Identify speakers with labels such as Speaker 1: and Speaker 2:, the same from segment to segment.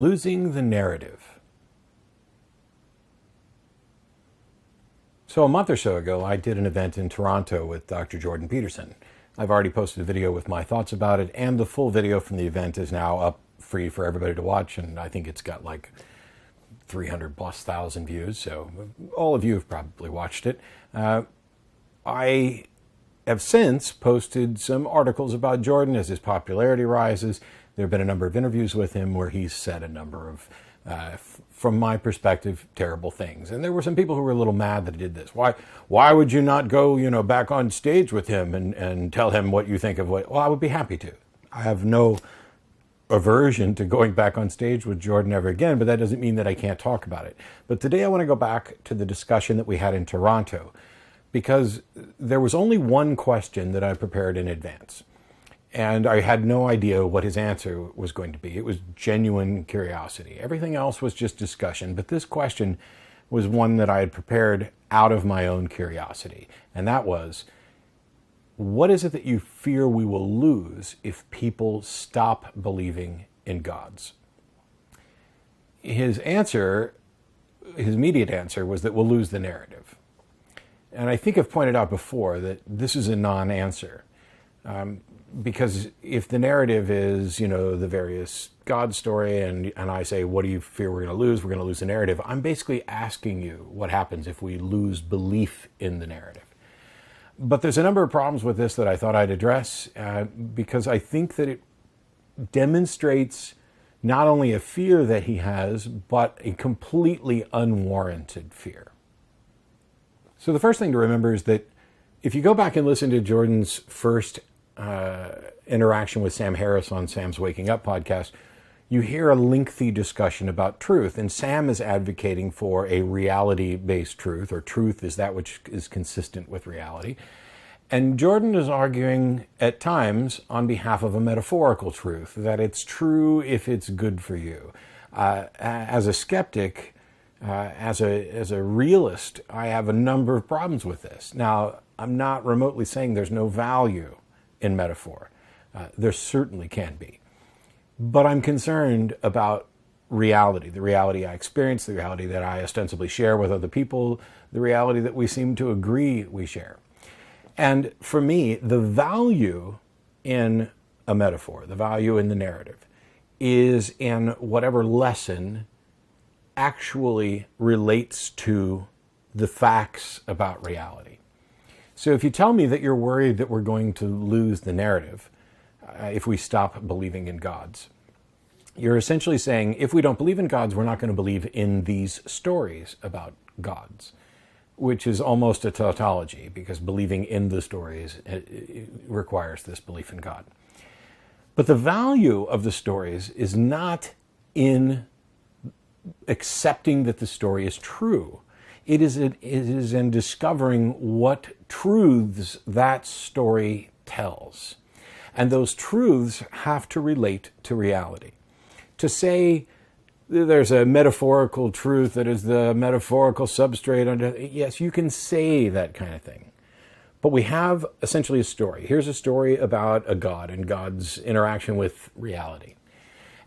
Speaker 1: Losing the narrative. So a month or so ago, I did an event in Toronto with Dr. Jordan Peterson. I've already posted a video with my thoughts about it, and the full video from the event is now up free for everybody to watch, and I think it's got like 300,000+ views, so all of you have probably watched it. I have since posted some articles about Jordan as his popularity rises. There have been a number of interviews with him where he's said a number of, from my perspective, terrible things. And there were some people who were a little mad that he did this. Why would you not go, back on stage with him and tell him what you think of what? Well, I would be happy to. I have no aversion to going back on stage with Jordan ever again, but that doesn't mean that I can't talk about it. But today I want to go back to the discussion that we had in Toronto, because there was only one question that I prepared in advance. And I had no idea what his answer was going to be. It was genuine curiosity. Everything else was just discussion. But this question was one that I had prepared out of my own curiosity. And that was, what is it that you fear we will lose if people stop believing in gods? His immediate answer was that we'll lose the narrative. And I think I've pointed out before that this is a non-answer. Because if the narrative is, the various God story, and I say, what do you fear we're going to lose? We're going to lose the narrative. I'm basically asking you what happens if we lose belief in the narrative. But there's a number of problems with this that I thought I'd address, because I think that it demonstrates not only a fear that he has, but a completely unwarranted fear. So the first thing to remember is that if you go back and listen to Jordan's first interaction with Sam Harris on Sam's Waking Up podcast, you hear a lengthy discussion about truth. And Sam is advocating for a reality-based truth, or truth is that which is consistent with reality. And Jordan is arguing at times on behalf of a metaphorical truth, that it's true if it's good for you. As a skeptic, as a realist, I have a number of problems with this. Now, I'm not remotely saying there's no value in metaphor. There certainly can be. But I'm concerned about reality, the reality I experience, the reality that I ostensibly share with other people, the reality that we seem to agree we share. And for me, the value in a metaphor, the value in the narrative, is in whatever lesson actually relates to the facts about reality. So if you tell me that you're worried that we're going to lose the narrative if we stop believing in gods, you're essentially saying, if we don't believe in gods, we're not going to believe in these stories about gods, which is almost a tautology, because believing in the stories it requires this belief in God. But the value of the stories is not in accepting that the story is true. It is in discovering what truths that story tells. And those truths have to relate to reality. To say there's a metaphorical truth that is the metaphorical substrate under, yes, you can say that kind of thing. But we have essentially a story. Here's a story about a god and God's interaction with reality.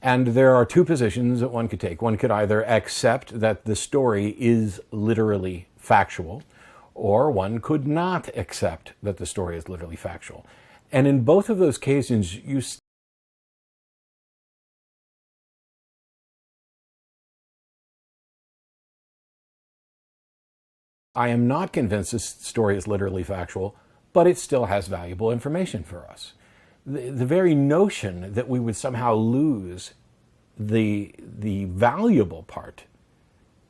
Speaker 1: And there are two positions that one could take. One could either accept that the story is literally factual, or one could not accept that the story is literally factual. And in both of those cases, I am not convinced this story is literally factual, but it still has valuable information for us. The very notion that we would somehow lose the valuable part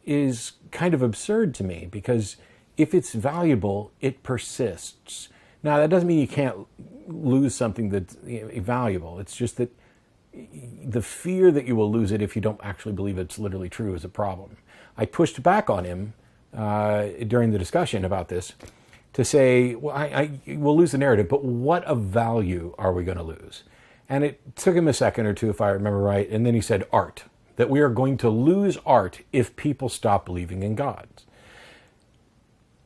Speaker 1: is kind of absurd to me, because if it's valuable, it persists. Now, that doesn't mean you can't lose something that's valuable. It's just that the fear that you will lose it if you don't actually believe it's literally true is a problem. I pushed back on him during the discussion about this to say, well, we'll lose the narrative, but what of value are we going to lose? And it took him a second or two, if I remember right, and then he said art, that we are going to lose art if people stop believing in gods.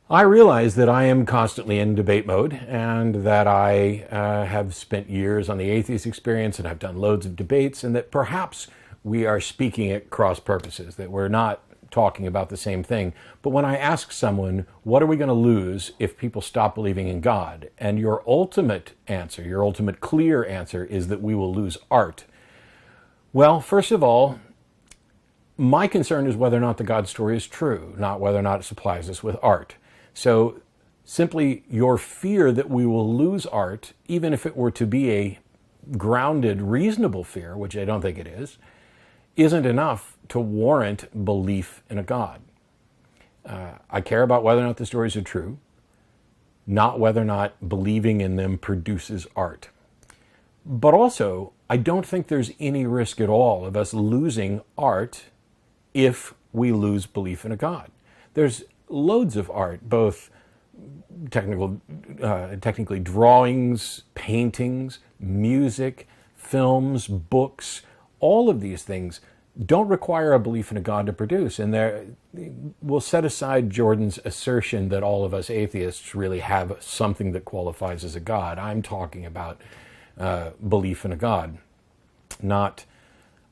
Speaker 1: I realize that I am constantly in debate mode, and that I have spent years on the atheist experience, and I've done loads of debates, and that perhaps we are speaking at cross purposes, that we're not talking about the same thing. But when I ask someone, what are we going to lose if people stop believing in God? And your ultimate answer, your ultimate clear answer is that we will lose art. Well, first of all, my concern is whether or not the God story is true, not whether or not it supplies us with art. So simply your fear that we will lose art, even if it were to be a grounded, reasonable fear, which I don't think it is, isn't enough to warrant belief in a God. I care about whether or not the stories are true, not whether or not believing in them produces art. But also, I don't think there's any risk at all of us losing art if we lose belief in a God. There's loads of art, both technically drawings, paintings, music, films, books. All of these things don't require a belief in a God to produce. And we'll set aside Jordan's assertion that all of us atheists really have something that qualifies as a God. I'm talking about belief in a God, not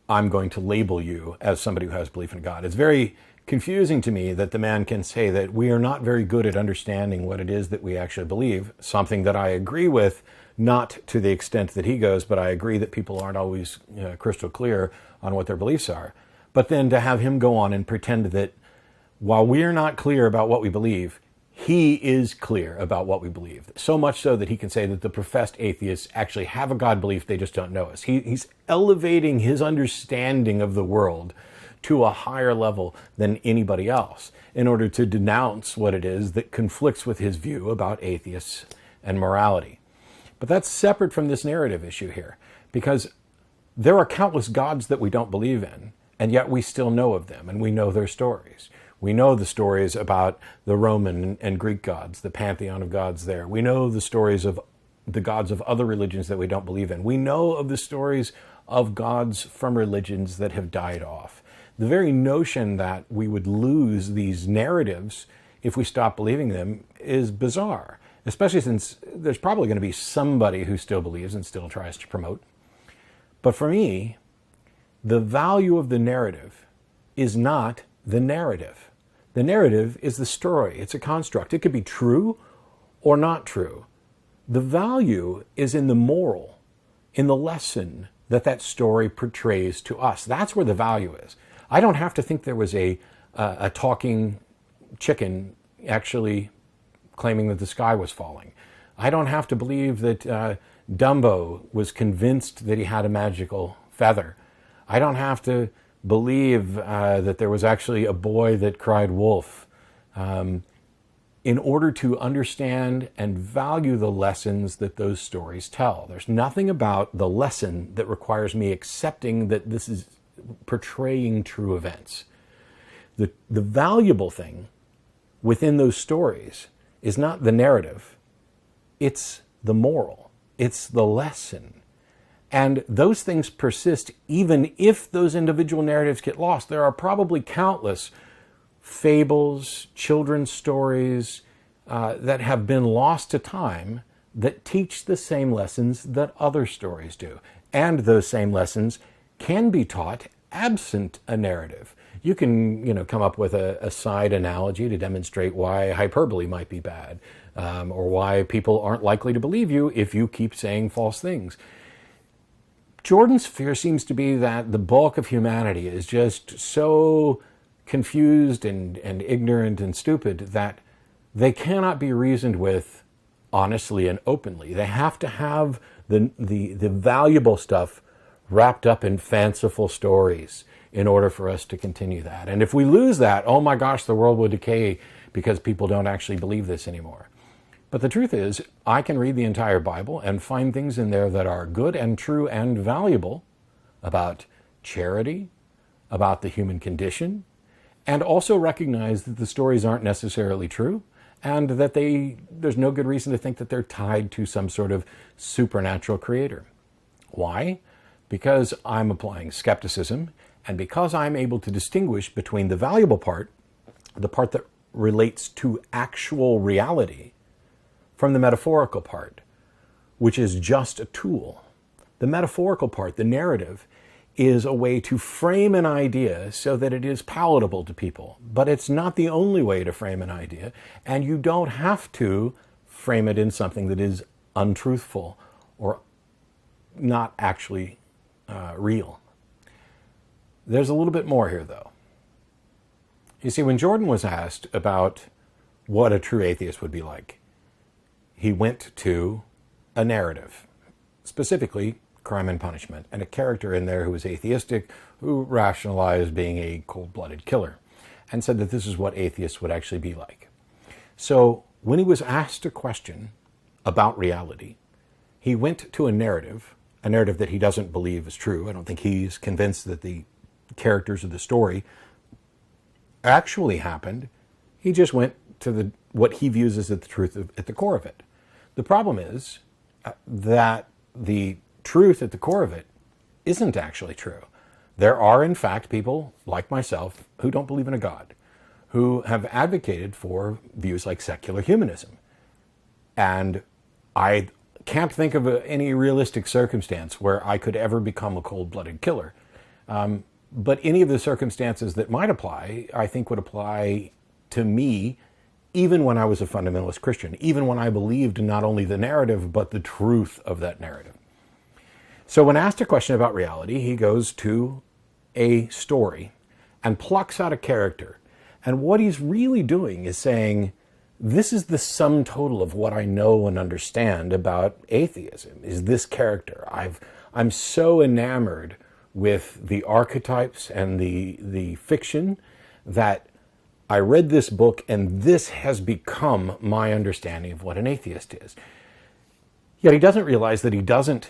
Speaker 1: I'm going to label you as somebody who has belief in a God. It's very confusing to me that the man can say that we are not very good at understanding what it is that we actually believe, something that I agree with, not to the extent that he goes, but I agree that people aren't always crystal clear on what their beliefs are. But then to have him go on and pretend that while we're not clear about what we believe, he is clear about what we believe. So much so that he can say that the professed atheists actually have a God belief, they just don't know us. He's elevating his understanding of the world to a higher level than anybody else in order to denounce what it is that conflicts with his view about atheists and morality. But that's separate from this narrative issue here, because there are countless gods that we don't believe in, and yet we still know of them, and we know their stories. We know the stories about the Roman and Greek gods, the pantheon of gods there. We know the stories of the gods of other religions that we don't believe in. We know of the stories of gods from religions that have died off. The very notion that we would lose these narratives if we stop believing them is bizarre, especially since there's probably going to be somebody who still believes and still tries to promote. But for me, the value of the narrative is not the narrative. The narrative is the story. It's a construct. It could be true or not true. The value is in the moral, in the lesson that story portrays to us. That's where the value is. I don't have to think there was a talking chicken actually claiming that the sky was falling. I don't have to believe that Dumbo was convinced that he had a magical feather. I don't have to believe that there was actually a boy that cried wolf. In order to understand and value the lessons that those stories tell. There's nothing about the lesson that requires me accepting that this is portraying true events. The valuable thing within those stories is not the narrative, it's the moral, it's the lesson. And those things persist even if those individual narratives get lost. There are probably countless fables, children's stories that have been lost to time that teach the same lessons that other stories do. And those same lessons can be taught absent a narrative. You can, come up with a side analogy to demonstrate why hyperbole might be bad, or why people aren't likely to believe you if you keep saying false things. Jordan's fear seems to be that the bulk of humanity is just so confused and ignorant and stupid that they cannot be reasoned with honestly and openly. They have to have the valuable stuff wrapped up in fanciful stories in order for us to continue that. And if we lose that, oh my gosh, the world will decay because people don't actually believe this anymore. But the truth is, I can read the entire Bible and find things in there that are good and true and valuable about charity, about the human condition, and also recognize that the stories aren't necessarily true and that there's no good reason to think that they're tied to some sort of supernatural creator. Why? Because I'm applying skepticism, and because I'm able to distinguish between the valuable part, the part that relates to actual reality, from the metaphorical part, which is just a tool. The metaphorical part, the narrative, is a way to frame an idea so that it is palatable to people. But it's not the only way to frame an idea, and you don't have to frame it in something that is untruthful or not actually real. There's a little bit more here, though. You see, when Jordan was asked about what a true atheist would be like, he went to a narrative, specifically Crime and Punishment, and a character in there who was atheistic, who rationalized being a cold-blooded killer, and said that this is what atheists would actually be like. So when he was asked a question about reality, he went to a narrative that he doesn't believe is true. I don't think he's convinced that the characters of the story actually happened. He just went to what he views as the truth at the core of it. The problem is that the truth at the core of it isn't actually true. There are, in fact, people like myself who don't believe in a God, who have advocated for views like secular humanism. And I can't think of any realistic circumstance where I could ever become a cold-blooded killer. But any of the circumstances that might apply, I think would apply to me, even when I was a fundamentalist Christian, even when I believed in not only the narrative, but the truth of that narrative. So when asked a question about reality, he goes to a story and plucks out a character. And what he's really doing is saying, this is the sum total of what I know and understand about atheism, is this character. I'm so enamored with the archetypes and the fiction that I read this book and this has become my understanding of what an atheist is. Yet he doesn't realize that he doesn't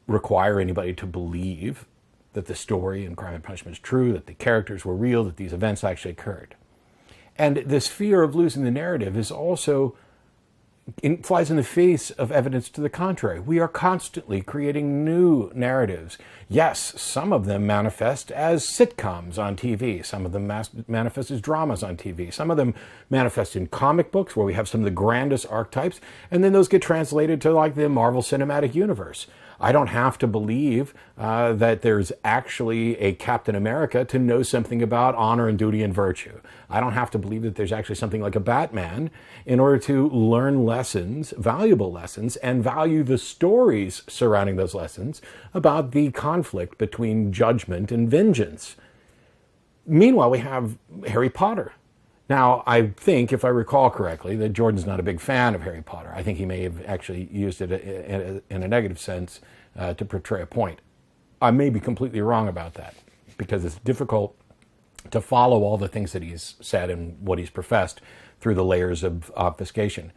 Speaker 1: require anybody to believe that the story in Crime and Punishment is true, that the characters were real, that these events actually occurred. And this fear of losing the narrative is also flies in the face of evidence to the contrary. We are constantly creating new narratives. Yes, some of them manifest as sitcoms on TV. Some of them manifest as dramas on TV. Some of them manifest in comic books where we have some of the grandest archetypes, and then those get translated to like the Marvel Cinematic Universe. I don't have to believe that there's actually a Captain America to know something about honor and duty and virtue. I don't have to believe that there's actually something like a Batman in order to learn lessons, valuable lessons, and value the stories surrounding those lessons about the conflict between judgment and vengeance. Meanwhile, we have Harry Potter. Now, I think, if I recall correctly, that Jordan's not a big fan of Harry Potter. I think he may have actually used it in a negative sense to portray a point. I may be completely wrong about that, because it's difficult to follow all the things that he's said and what he's professed through the layers of obfuscation.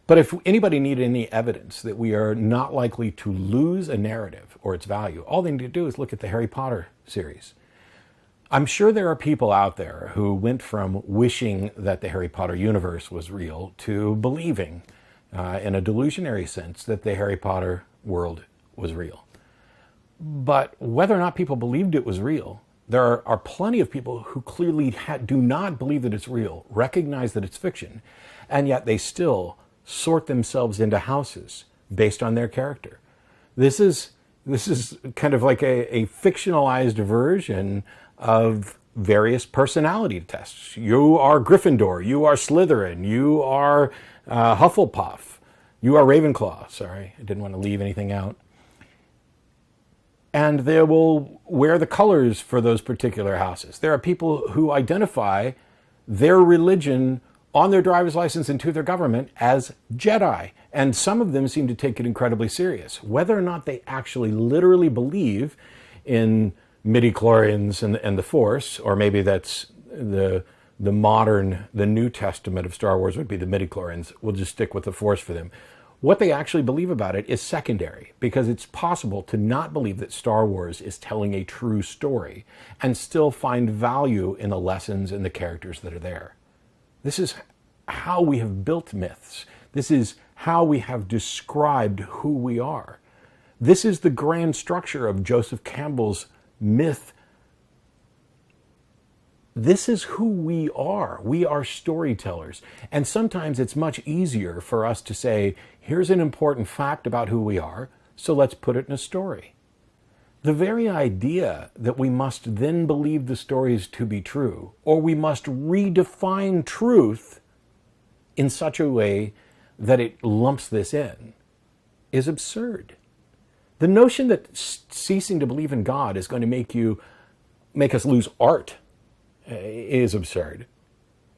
Speaker 1: But if anybody needed any evidence that we are not likely to lose a narrative or its value, all they need to do is look at the Harry Potter series. I'm sure there are people out there who went from wishing that the Harry Potter universe was real to believing, in a delusionary sense, that the Harry Potter world was real. But whether or not people believed it was real, there are plenty of people who clearly do not believe that it's real, recognize that it's fiction, and yet they still sort themselves into houses based on their character. This is kind of like a fictionalized version of various personality tests. You are Gryffindor, you are Slytherin, you are Hufflepuff, you are Ravenclaw. Sorry, I didn't want to leave anything out. And they will wear the colors for those particular houses. There are people who identify their religion on their driver's license and to their government as Jedi. And some of them seem to take it incredibly serious. Whether or not they actually literally believe in midichlorians and the Force, or maybe that's the New Testament of Star Wars would be the midichlorians. We'll just stick with the Force for them. What they actually believe about it is secondary, because it's possible to not believe that Star Wars is telling a true story and still find value in the lessons and the characters that are there. This is how we have built myths. This is how we have described who we are. This is the grand structure of Joseph Campbell's myth. This is who we are. We are storytellers. And sometimes it's much easier for us to say, here's an important fact about who we are, so let's put it in a story. The very idea that we must then believe the stories to be true, or we must redefine truth in such a way that it lumps this in, is absurd. The notion that ceasing to believe in God is going to make us lose art is absurd.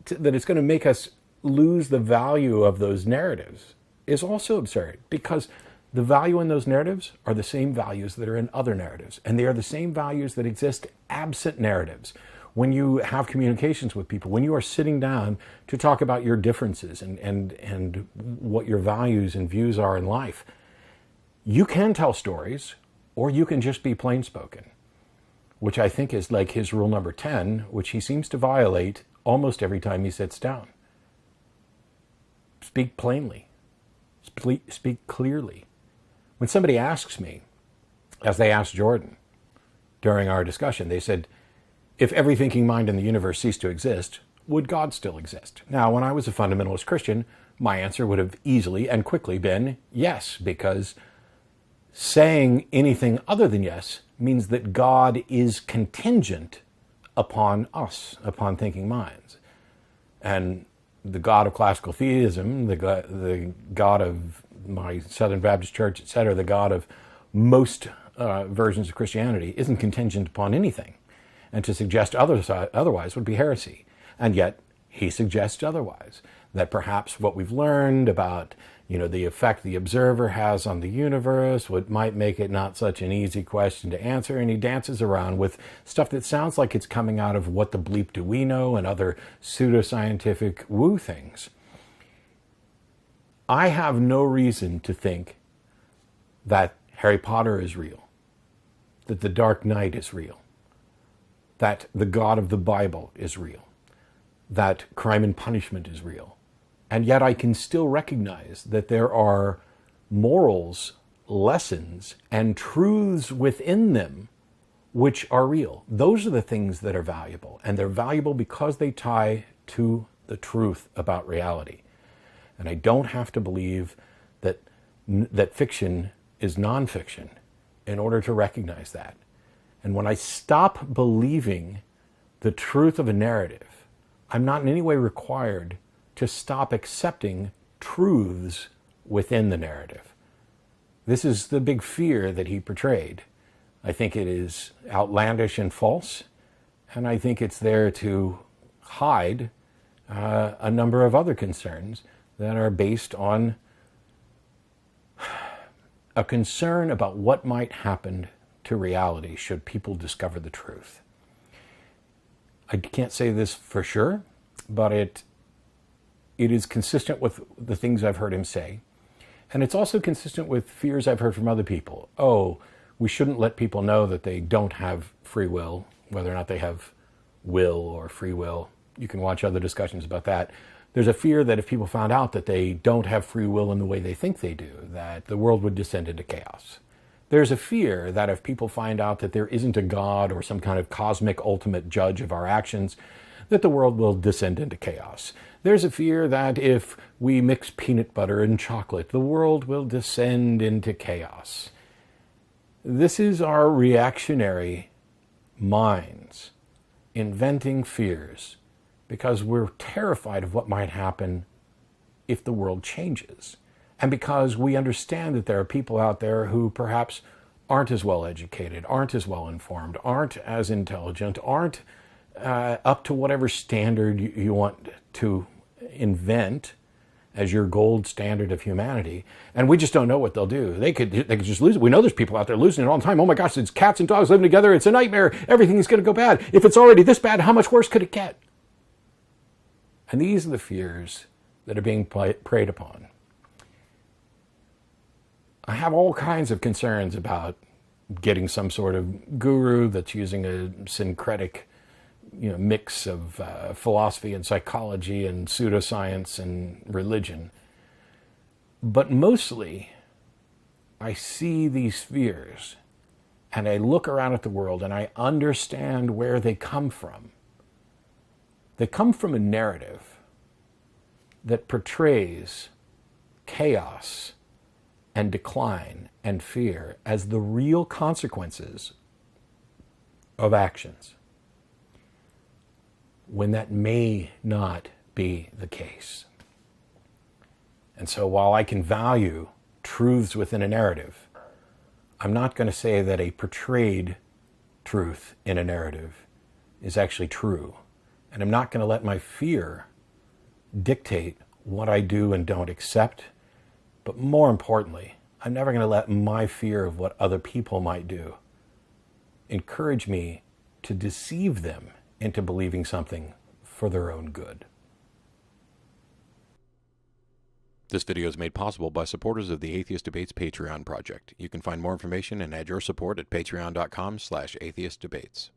Speaker 1: That it's going to make us lose the value of those narratives is also absurd, because the value in those narratives are the same values that are in other narratives, and they are the same values that exist absent narratives. When you have communications with people, when you are sitting down to talk about your differences and what your values and views are in life, you can tell stories, or you can just be plain spoken, which I think is like his rule number 10, which he seems to violate almost every time he sits down. Speak plainly. Speak clearly. When somebody asks me, as they asked Jordan during our discussion, they said, if every thinking mind in the universe ceased to exist, would God still exist? Now, when I was a fundamentalist Christian, my answer would have easily and quickly been yes, because saying anything other than yes means that God is contingent upon us, upon thinking minds. And the God of classical theism, the God of my Southern Baptist Church, etc., the God of most versions of Christianity, isn't contingent upon anything. And to suggest otherwise would be heresy. And yet, he suggests otherwise. That perhaps what we've learned about, the effect the observer has on the universe, what might make it not such an easy question to answer, and he dances around with stuff that sounds like it's coming out of What the Bleep Do We Know and other pseudoscientific woo things. I have no reason to think that Harry Potter is real, that the Dark Knight is real, that the God of the Bible is real, that Crime and Punishment is real. And yet I can still recognize that there are morals, lessons, and truths within them which are real. Those are the things that are valuable. And they're valuable because they tie to the truth about reality. And I don't have to believe that fiction is nonfiction in order to recognize that. And when I stop believing the truth of a narrative, I'm not in any way required to stop accepting truths within the narrative. This is the big fear that he portrayed. I think it is outlandish and false, and I think it's there to hide a number of other concerns that are based on a concern about what might happen to reality should people discover the truth. I can't say this for sure, but it is consistent with the things I've heard him say. And it's also consistent with fears I've heard from other people. Oh, we shouldn't let people know that they don't have free will, whether or not they have will or free will. You can watch other discussions about that. There's a fear that if people found out that they don't have free will in the way they think they do, that the world would descend into chaos. There's a fear that if people find out that there isn't a God or some kind of cosmic ultimate judge of our actions, that the world will descend into chaos. There's a fear that if we mix peanut butter and chocolate, the world will descend into chaos. This is our reactionary minds inventing fears because we're terrified of what might happen if the world changes. And because we understand that there are people out there who perhaps aren't as well educated, aren't as well informed, aren't as intelligent, aren't up to whatever standard you want to invent as your gold standard of humanity, and we just don't know what they'll do. They could just lose it. We know there's people out there losing it all the time. Oh my gosh, it's cats and dogs living together. It's a nightmare. Everything's going to go bad. If it's already this bad, how much worse could it get? And these are the fears that are being preyed upon. I have all kinds of concerns about getting some sort of guru that's using a syncretic mix of philosophy and psychology and pseudoscience and religion. But mostly, I see these fears and I look around at the world and I understand where they come from. They come from a narrative that portrays chaos and decline and fear as the real consequences of actions, when that may not be the case. And so while I can value truths within a narrative, I'm not going to say that a portrayed truth in a narrative is actually true. And I'm not going to let my fear dictate what I do and don't accept. But more importantly, I'm never going to let my fear of what other people might do encourage me to deceive them into believing something for their own good.
Speaker 2: This video is made possible by supporters of the Atheist Debates Patreon project. You can find more information and add your support at patreon.com/atheistdebates.